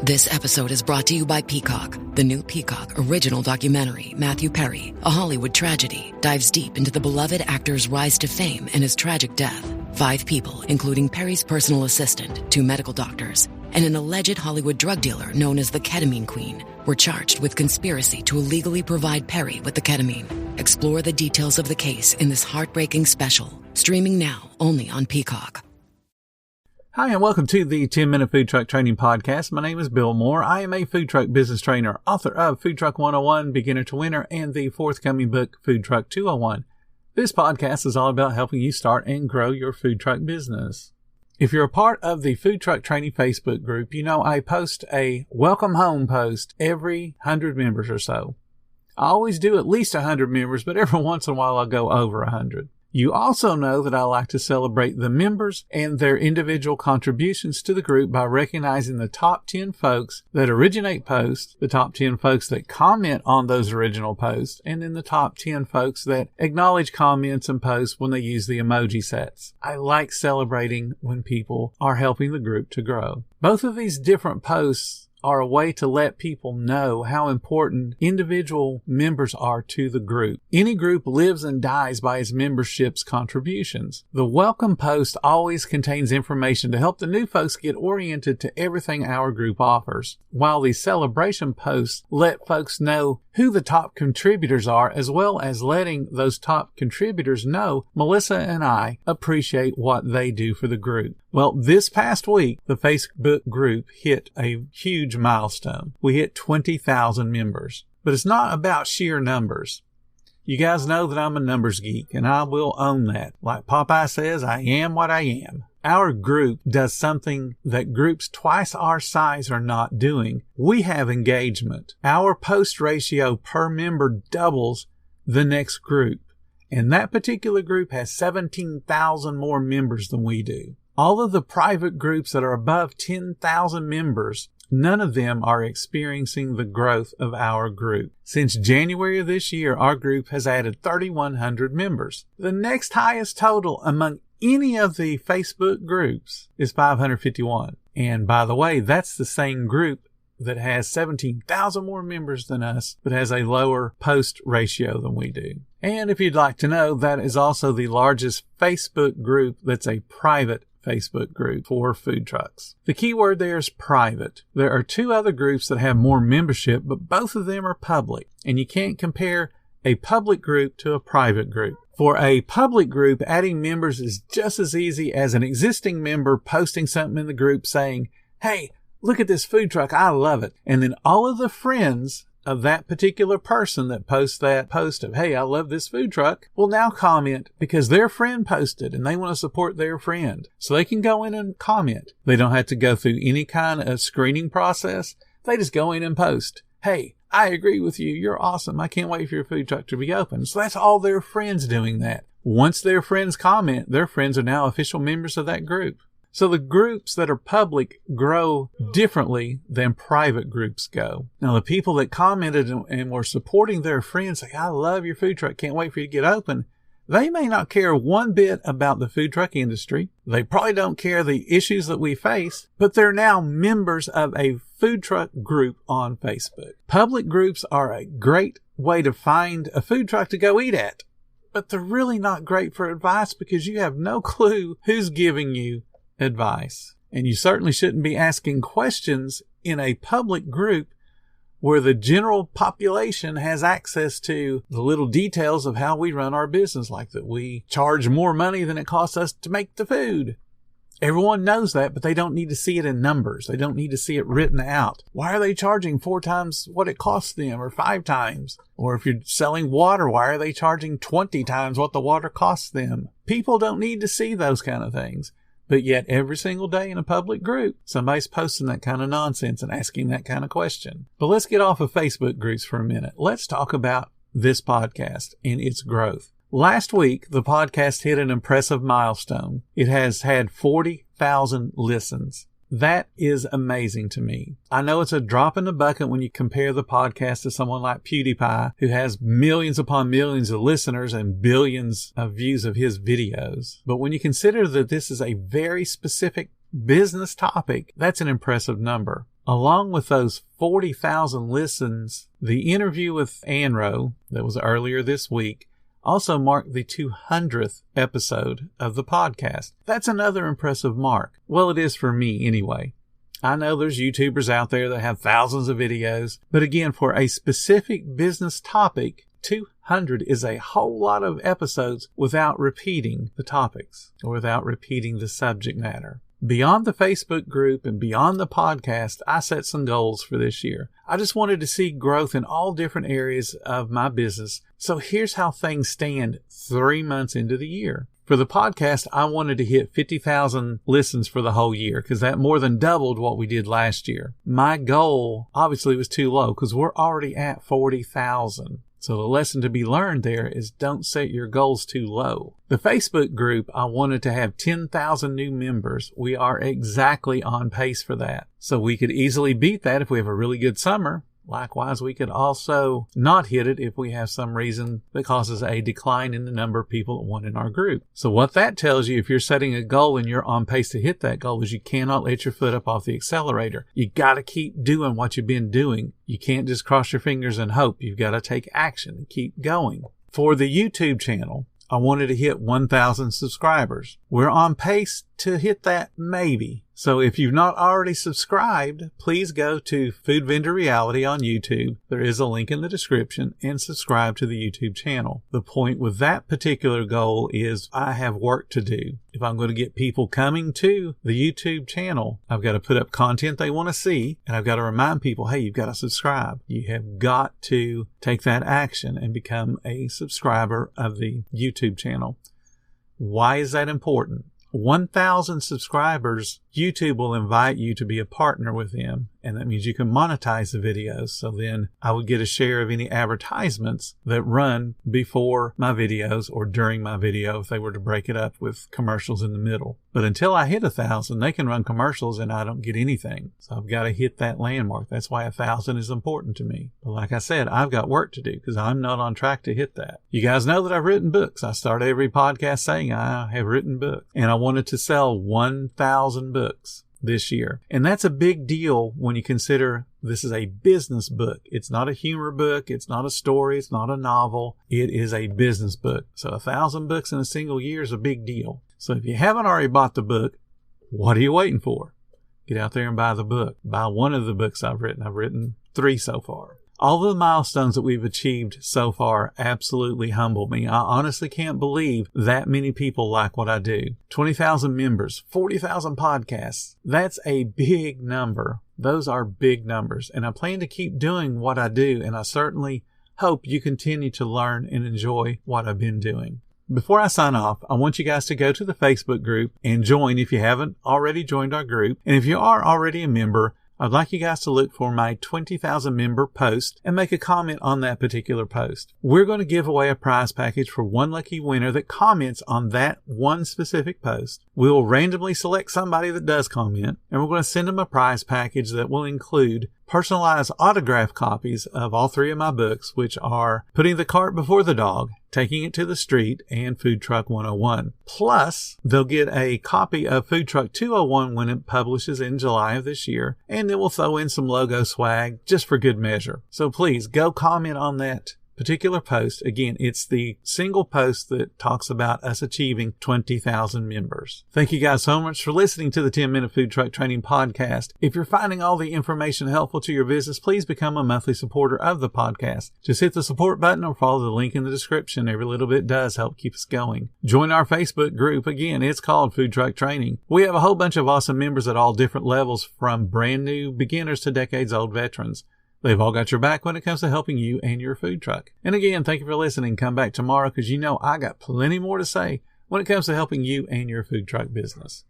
This episode is brought to you by Peacock. The new Peacock original documentary, Matthew Perry, A Hollywood Tragedy, dives deep into the beloved actor's rise to fame and his tragic death. 5 people, including Perry's personal assistant, 2 medical doctors, and an alleged Hollywood drug dealer known as the Ketamine Queen, were charged with conspiracy to illegally provide Perry with the ketamine. Explore the details of the case in this heartbreaking special, streaming now only on Peacock. Hi, and welcome to the 10-Minute Food Truck Training Podcast. My name is Bill Moore. I am a food truck business trainer, author of Food Truck 101, Beginner to Winner, and the forthcoming book, Food Truck 201. This podcast is all about helping you start and grow your food truck business. If you're a part of the Food Truck Training Facebook group, you know I post a welcome home post every 100 members or so. I always do at least 100 members, but every once in a while I'll go over 100. You also know that I like to celebrate the members and their individual contributions to the group by recognizing the top 10 folks that originate posts, the top 10 folks that comment on those original posts, and then the top 10 folks that acknowledge comments and posts when they use the emoji sets. I like celebrating when people are helping the group to grow. Both of these different posts are a way to let people know how important individual members are to the group. Any group lives and dies by its membership's contributions. The welcome post always contains information to help the new folks get oriented to everything our group offers, while the celebration posts let folks know who the top contributors are, as well as letting those top contributors know Melissa and I appreciate what they do for the group. Well, this past week, the Facebook group hit a huge milestone. We hit 20,000 members. But it's not about sheer numbers. You guys know that I'm a numbers geek, and I will own that. Like Popeye says, I am what I am. Our group does something that groups twice our size are not doing. We have engagement. Our post ratio per member doubles the next group. And that particular group has 17,000 more members than we do. All of the private groups that are above 10,000 members, none of them are experiencing the growth of our group. Since January of this year, our group has added 3,100 members. The next highest total among any of the Facebook groups is 551. And by the way, that's the same group that has 17,000 more members than us, but has a lower post ratio than we do. And if you'd like to know, that is also the largest Facebook group that's a private Facebook group for food trucks. The key word there is private. There are 2 other groups that have more membership, but both of them are public. And you can't compare a public group to a private group. For a public group, adding members is just as easy as an existing member posting something in the group saying, "Hey, look at this food truck. I love it." And then all of the friends of that particular person that posts that post of, "Hey, I love this food truck," will now comment because their friend posted and they want to support their friend. So they can go in and comment. They don't have to go through any kind of screening process. They just go in and post, "Hey, I agree with you. You're awesome. I can't wait for your food truck to be open." So that's all their friends doing that. Once their friends comment, their friends are now official members of that group. So the groups that are public grow differently than private groups go. Now, the people that commented and were supporting their friends, like, "I love your food truck, can't wait for you to get open," they may not care one bit about the food truck industry. They probably don't care the issues that we face, but they're now members of a food truck group on Facebook. Public groups are a great way to find a food truck to go eat at, but they're really not great for advice because you have no clue who's giving you advice. And you certainly shouldn't be asking questions in a public group where the general population has access to the little details of how we run our business, like that we charge more money than it costs us to make the food. Everyone knows that, but they don't need to see it in numbers. They don't need to see it written out. Why are they charging 4 times what it costs them, or 5 times? Or if you're selling water, why are they charging 20 times what the water costs them? People don't need to see those kind of things. But yet every single day in a public group, somebody's posting that kind of nonsense and asking that kind of question. But let's get off of Facebook groups for a minute. Let's talk about this podcast and its growth. Last week, the podcast hit an impressive milestone. It has had 40,000 listens. That is amazing to me. I know it's a drop in the bucket when you compare the podcast to someone like PewDiePie, who has millions upon millions of listeners and billions of views of his videos. But when you consider that this is a very specific business topic, that's an impressive number. Along with those 40,000 listens, the interview with Anro that was earlier this week also marked the 200th episode of the podcast. That's another impressive mark. Well, it is for me anyway. I know there's YouTubers out there that have thousands of videos, but again, for a specific business topic, 200 is a whole lot of episodes without repeating the topics or without repeating the subject matter. Beyond the Facebook group and beyond the podcast, I set some goals for this year. I just wanted to see growth in all different areas of my business. So here's how things stand 3 months into the year. For the podcast, I wanted to hit 50,000 listens for the whole year because that more than doubled what we did last year. My goal obviously was too low because we're already at 40,000. So the lesson to be learned there is don't set your goals too low. The Facebook group, I wanted to have 10,000 new members. We are exactly on pace for that. So we could easily beat that if we have a really good summer. Likewise, we could also not hit it if we have some reason that causes a decline in the number of people that want in our group. So what that tells you, if you're setting a goal and you're on pace to hit that goal, is you cannot let your foot up off the accelerator. You got to keep doing what you've been doing. You can't just cross your fingers and hope. You've got to take action and keep going. For the YouTube channel, I wanted to hit 1,000 subscribers. We're on pace to hit that maybe. So if you've not already subscribed, please go to Food Vendor Reality on YouTube. There is a link in the description, and subscribe to the YouTube channel. The point with that particular goal is I have work to do. If I'm going to get people coming to the YouTube channel, I've got to put up content they want to see, and I've got to remind people, hey, you've got to subscribe. You have got to take that action and become a subscriber of the YouTube channel. Why is that important? 1,000 subscribers, YouTube will invite you to be a partner with them. And that means you can monetize the videos. So then I would get a share of any advertisements that run before my videos or during my video if they were to break it up with commercials in the middle. But until I hit 1,000, they can run commercials and I don't get anything. So I've got to hit that landmark. That's why 1,000 is important to me. But like I said, I've got work to do because I'm not on track to hit that. You guys know that I've written books. I start every podcast saying I have written books. And I wanted to sell 1,000 books this year. And that's a big deal when you consider this is a business book. It's not a humor book. It's not a story. It's not a novel. It is a business book. So 1,000 books in a single year is a big deal. So if you haven't already bought the book, what are you waiting for? Get out there and buy the book. Buy one of the books I've written. I've written 3 so far. All the milestones that we've achieved so far absolutely humble me. I honestly can't believe that many people like what I do. 20,000 members, 40,000 podcasts. That's a big number. Those are big numbers. And I plan to keep doing what I do. And I certainly hope you continue to learn and enjoy what I've been doing. Before I sign off, I want you guys to go to the Facebook group and join if you haven't already joined our group. And if you are already a member, I'd like you guys to look for my 20,000 member post and make a comment on that particular post. We're going to give away a prize package for one lucky winner that comments on that one specific post. We'll randomly select somebody that does comment, and we're going to send them a prize package that will include personalized autograph copies of all 3 of my books, which are Putting the Cart Before the Dog, Taking It to the Street, and Food Truck 101. Plus, they'll get a copy of Food Truck 201 when it publishes in July of this year, and then we'll throw in some logo swag just for good measure. So please go comment on that particular post. Again, it's the single post that talks about us achieving 20,000 members. Thank you guys so much for listening to the 10-Minute Food Truck Training Podcast. If you're finding all the information helpful to your business, please become a monthly supporter of the podcast. Just hit the support button or follow the link in the description. Every little bit does help keep us going. Join our Facebook group. Again, it's called Food Truck Training. We have a whole bunch of awesome members at all different levels, from brand new beginners to decades-old veterans. They've all got your back when it comes to helping you and your food truck. And again, thank you for listening. Come back tomorrow because you know I got plenty more to say when it comes to helping you and your food truck business.